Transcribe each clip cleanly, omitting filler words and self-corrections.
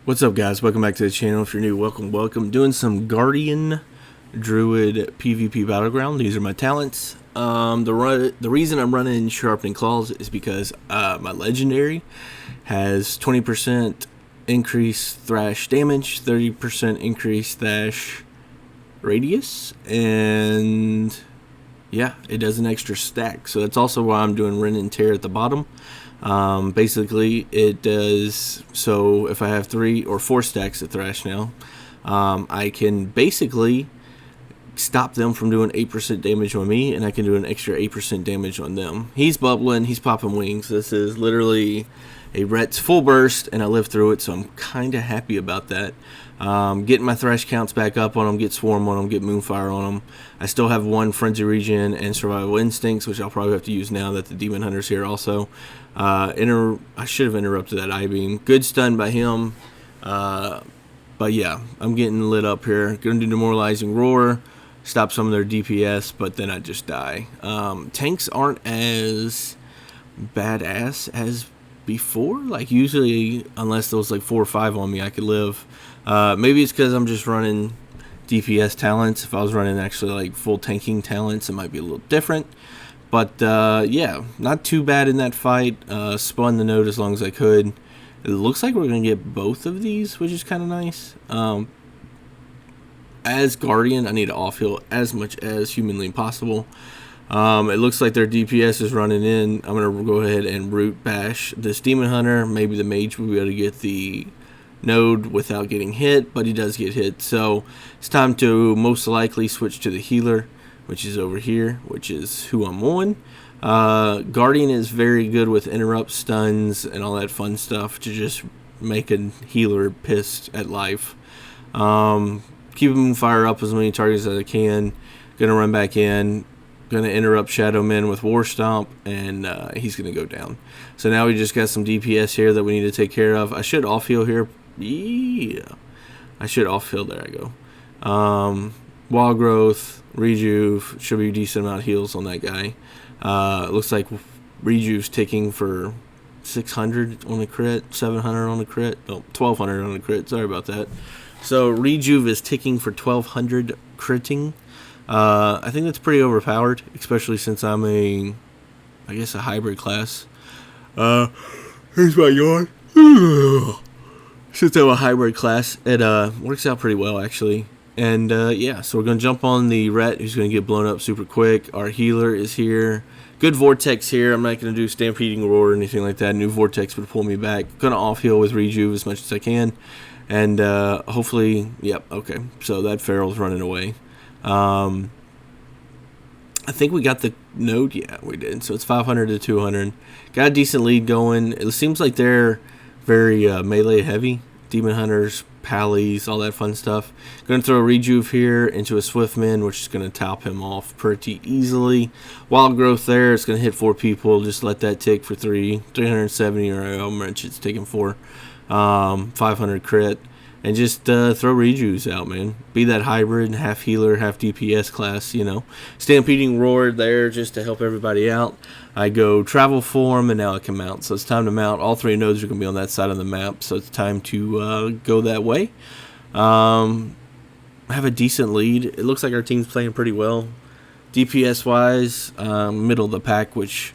What's up, guys? Welcome back to the channel. If you're new, welcome. Doing some Guardian Druid PvP Battleground. These are my talents. The reason I'm running Sharpening Claws is because my Legendary has 20% increased thrash damage, 30% increased thrash radius, and yeah, it does an extra stack. So that's also why I'm doing Rend and Tear at the bottom. Basically it does, so if I have 3 or 4 stacks of thrash now, I can basically stop them from doing 8% damage on me, and I can do an extra 8% damage on them. He's bubbling, he's popping wings. This is literally a Ret's full burst, and I lived through it, so I'm kind of happy about that. Getting my thrash counts back up on them, get swarm on them, get moonfire on them. I still have 1 frenzy regen and survival instincts, which I'll probably have to use now that the demon hunter's here also. I should have interrupted that I-beam. Good stun by him. But yeah, I'm getting lit up here. Gonna do demoralizing roar, stop some of their DPS, but then I just die. Tanks aren't as badass as before. Like usually, unless there was like 4 or 5 on me, I could live. Maybe it's because I'm just running DPS talents. If I was running actually like full tanking talents, it might be a little different. But yeah, not too bad in that fight. Spun the node as long as I could. It looks like we're going to get both of these, which is kind of nice. As Guardian, I need to off-heal as much as humanly possible. It looks like their DPS is running in. I'm going to go ahead and root bash this Demon Hunter. Maybe the Mage will be able to get the node without getting hit, but he does get hit. So it's time to most likely switch to the healer, which is over here, which is who I'm on. Guardian is very good with interrupt, stuns, and all that fun stuff to just make a healer pissed at life. Keep him fire up as many targets as I can. Gonna run back in. Gonna interrupt Shadow Men with War Stomp, and he's gonna go down. So now we just got some DPS here that we need to take care of. I should off heal here. Yeah, I should off heal. There I go. Wall growth, rejuve, should be a decent amount of heals on that guy. Looks like rejuve's ticking for 600 on the crit, 700 on the crit, no, 1200 on the crit. Sorry about that. So rejuve is ticking for 1200 critting. I think that's pretty overpowered, especially since I'm I guess a hybrid class. Here's my yawn. Since I'm a hybrid class, it works out pretty well actually. And yeah, so we're going to jump on the Ret, who's going to get blown up super quick. Our healer is here. Good Vortex here. I'm not going to do Stampeding Roar or anything like that. New Vortex would pull me back. Going to off-heal with Rejuve as much as I can. And hopefully, yep, okay. So that Feral's running away. I think we got the node. Yeah, we did. So it's 500 to 200. Got a decent lead going. It seems like they're very melee heavy. Demon Hunters, Pallies, all that fun stuff. Going to throw a Rejuve here into a Swiftman, which is going to top him off pretty easily. Wild Growth there. It's going to hit 4 people. Just let that tick for 370, or how much it's taking 4. 500 crit. And just throw Rejuves out, man. Be that hybrid, half healer, half DPS class, you know. Stampeding Roar there just to help everybody out. I go Travel Form, and now I can mount. So it's time to mount. All 3 nodes are going to be on that side of the map, so it's time to go that way. I have a decent lead. It looks like our team's playing pretty well. DPS-wise, middle of the pack, which,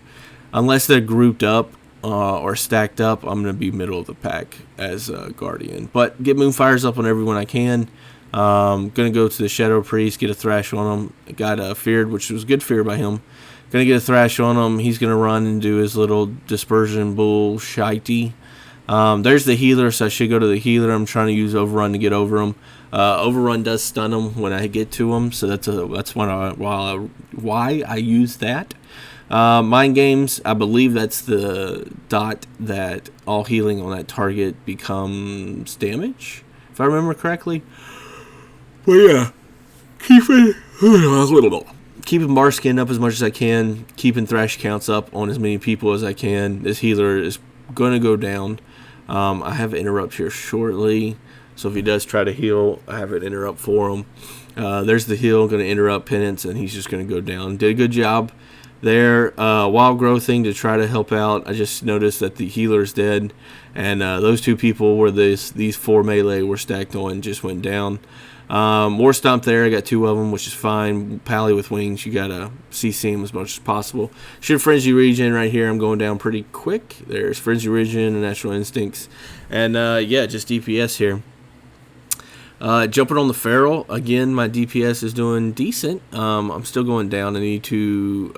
unless they're grouped up, or stacked up, I'm going to be middle of the pack as Guardian. But get Moonfires up on everyone I can. Going to go to the Shadow Priest, get a Thrash on him. Got Feared, which was good fear by him. Going to get a Thrash on him. He's going to run and do his little Dispersion Bull shitey. There's the healer, so I should go to the healer. I'm trying to use Overrun to get over him. Overrun does stun him when I get to him, so that's why I use that. Mind Games, I believe that's the dot that all healing on that target becomes damage, if I remember correctly. But yeah, keeping Barskin up as much as I can, keeping Thrash counts up on as many people as I can. This healer is going to go down. I have an interrupt here shortly, so if he does try to heal, I have an interrupt for him. There's the heal, going to interrupt Penance, and he's just going to go down. Did a good job. there. Wild growth thing to try to help out. I just noticed that the healer's dead, and those two people where these 4 melee were stacked on just went down. More stomp there. I got 2 of them, which is fine. Pally with wings, you gotta CC them as much as possible. Should frenzy regen right here. I'm going down pretty quick. There's frenzy regen and natural instincts, and yeah, just DPS here. Jumping on the feral again. My DPS is doing decent. I'm still going down. I need to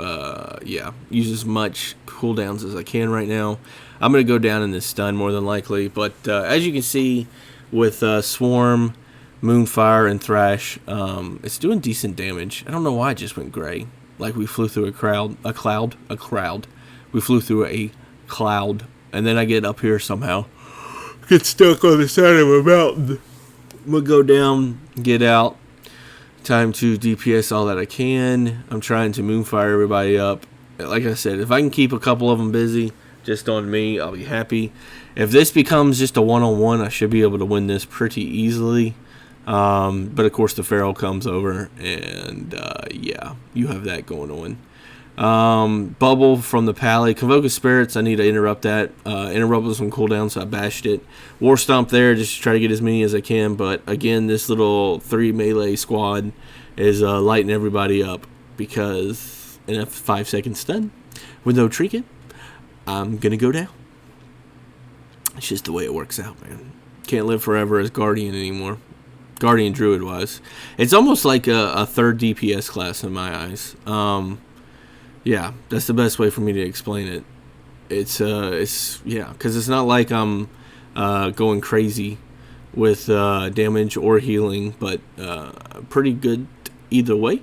yeah, use as much cooldowns as I can right now. I'm gonna go down in this stun more than likely, but as you can see with Swarm, Moonfire, and Thrash, it's doing decent damage. I don't know why it just went gray. Like we flew through a cloud. We flew through a cloud, and then I get up here somehow. Get stuck on the side of a mountain. I'm gonna go down, get out. Time to DPS all that I can. I'm trying to Moonfire everybody up. Like I said, if I can keep a couple of them busy, just on me, I'll be happy. If this becomes just a one-on-one, I should be able to win this pretty easily. But of course the feral comes over, and yeah, you have that going on. Bubble from the Pally. Convoke of Spirits, I need to interrupt that. Interrupt with some cooldown, so I bashed it. War Stomp there, just to try to get as many as I can. But again, this little 3 melee squad is lighting everybody up, because in a 5-second stun with no trinket, I'm gonna go down. It's just the way it works out, man. Can't live forever as Guardian anymore. Guardian Druid was. It's almost like a third DPS class in my eyes. Yeah, that's the best way for me to explain it. It's yeah, because it's not like I'm going crazy with damage or healing, but pretty good either way.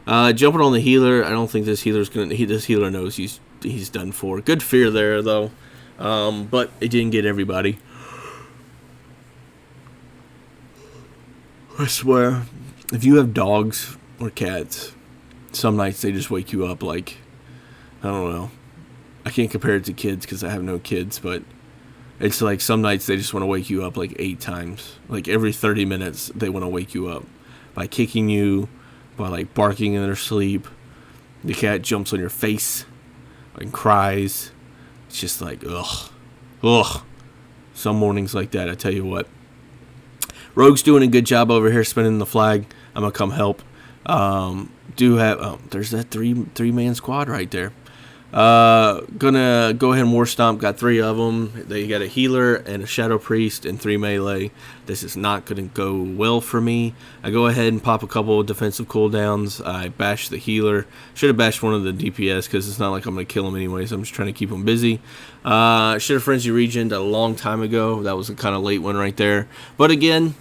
Jumping on the healer, I don't think this healer's gonna. This healer knows he's done for. Good fear there though, but it didn't get everybody. I swear, if you have dogs or cats, some nights they just wake you up like, I don't know. I can't compare it to kids because I have no kids, but it's like some nights they just want to wake you up like 8 times. Like every 30 minutes they want to wake you up by kicking you, by like barking in their sleep. The cat jumps on your face and cries. It's just like, ugh. Some mornings like that, I tell you what. Rogue's doing a good job over here spinning the flag. I'm gonna come help. There's that three-man squad right there. Gonna go ahead and War Stomp. Got 3 of them. They got a healer and a Shadow Priest and 3 melee. This is not gonna go well for me. I go ahead and pop a couple of defensive cooldowns. I bash the healer. Should have bashed one of the DPS because it's not like I'm gonna kill him anyways. I'm just trying to keep him busy. Should have frenzy regened a long time ago. That was a kind of late one right there. But again,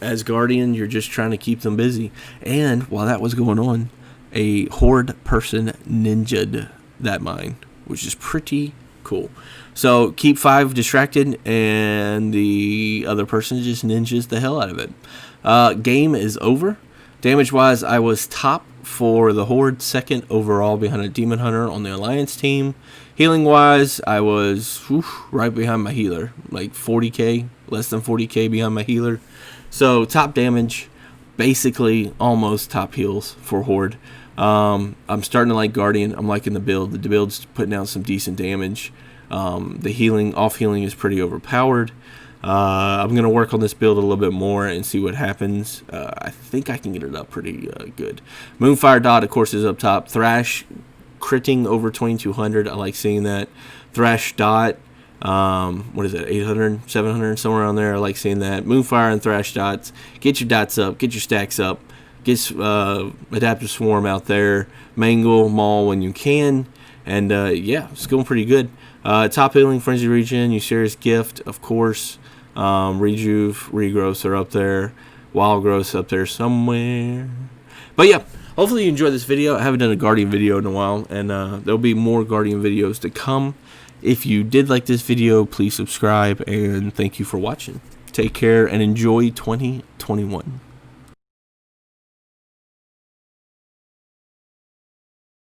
as Guardian, you're just trying to keep them busy. And while that was going on, a horde person ninja'd that mine, which is pretty cool. So keep 5 distracted, and the other person just ninjas the hell out of it. Game is over. Damage-wise, I was top for the horde, 2nd overall behind a demon hunter on the alliance team. Healing-wise, I was right behind my healer, like 40k, less than 40k behind my healer. So top damage, basically almost top heals for horde. I'm starting to like Guardian. I'm liking the build. The build's putting out some decent damage. The healing, off healing is pretty overpowered. I'm going to work on this build a little bit more and see what happens. I think I can get it up pretty good. Moonfire Dot, of course, is up top. Thrash critting over 2200. I like seeing that. Thrash Dot, what is it, 800, 700, somewhere around there. I like seeing that. Moonfire and Thrash Dots. Get your dots up. Get your stacks up. Get Adaptive Swarm out there. Mangle, Maul when you can. And, yeah, it's going pretty good. Top healing, Frenzy Regen, Usurious Gift, of course. Rejuve, Regrowth are up there. Wild Growth's up there somewhere. But, yeah, hopefully you enjoyed this video. I haven't done a Guardian video in a while, and there'll be more Guardian videos to come. If you did like this video, please subscribe, and thank you for watching. Take care and enjoy 2021.